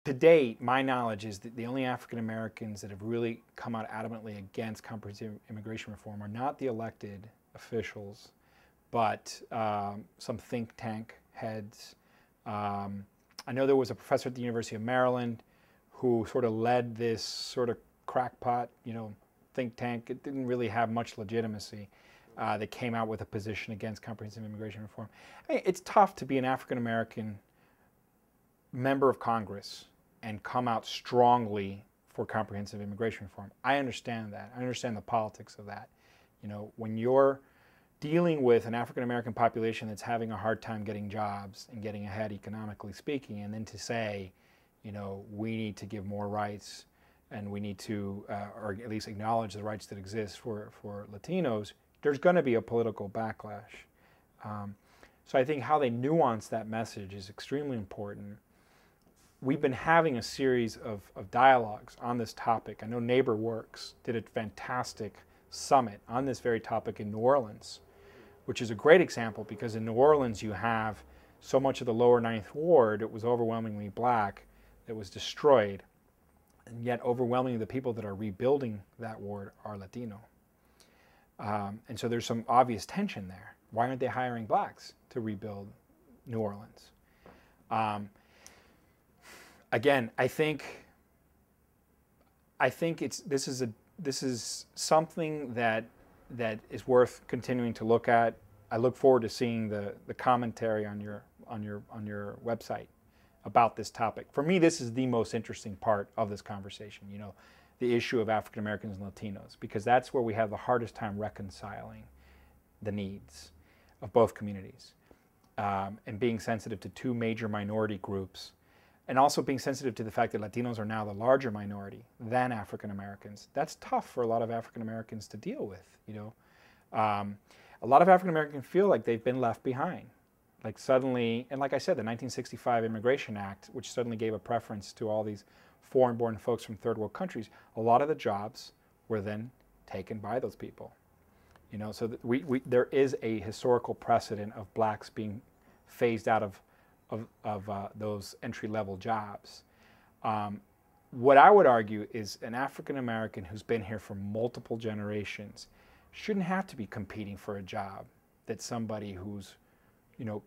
To date, my knowledge is that the only African Americans that have really come out adamantly against comprehensive immigration reform are not the elected officials, but some think tank heads. I know there was a professor at the University of Maryland who sort of led this sort of crackpot, think tank. It didn't really have much legitimacy. That came out with a position against comprehensive immigration reform. I mean, it's tough to be an African American member of Congress and come out strongly for comprehensive immigration reform. I understand that. I understand the politics of that. When you're dealing with an African American population that's having a hard time getting jobs and getting ahead economically speaking, and then to say, we need to give more rights and we need to, or at least acknowledge the rights that exist for Latinos, there's going to be a political backlash. So I think how they nuance that message is extremely important. We've been having a series of dialogues on this topic. I know Neighbor Works did a fantastic summit on this very topic in New Orleans, which is a great example because in New Orleans you have so much of the lower Ninth Ward, it was overwhelmingly black, that was destroyed, and yet overwhelmingly the people that are rebuilding that ward are Latino. And so there's some obvious tension there. Why aren't they hiring blacks to rebuild New Orleans? Again, I think this is something that is worth continuing to look at. I look forward to seeing the commentary on your website about this topic. For me, this is the most interesting part of this conversation. The issue of African Americans and Latinos, because that's where we have the hardest time reconciling the needs of both communities, and being sensitive to two major minority groups. And also being sensitive to the fact that Latinos are now the larger minority than African Americans. That's tough for a lot of African Americans to deal with. A lot of African Americans feel like they've been left behind. Like suddenly, and like I said, the 1965 Immigration Act, which suddenly gave a preference to all these foreign-born folks from third world countries, a lot of the jobs were then taken by those people. So that there is a historical precedent of blacks being phased out of those entry-level jobs. What I would argue is an African American who's been here for multiple generations shouldn't have to be competing for a job that somebody who's,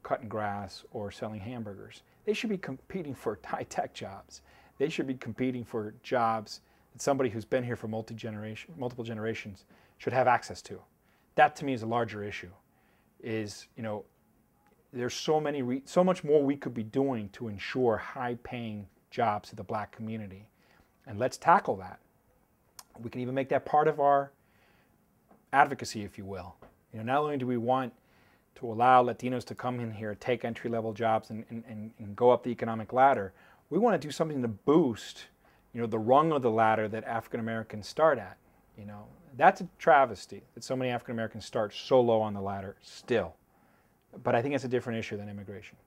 cutting grass or selling hamburgers. They should be competing for high-tech jobs. They should be competing for jobs that somebody who's been here for multiple generations should have access to. That to me is a larger issue. There's so much more we could be doing to ensure high-paying jobs to the black community. And let's tackle that. We can even make that part of our advocacy, if you will. Not only do we want to allow Latinos to come in here, take entry-level jobs and go up the economic ladder, we want to do something to boost, the rung of the ladder that African Americans start at. That's a travesty that so many African Americans start so low on the ladder still. But I think it's a different issue than immigration.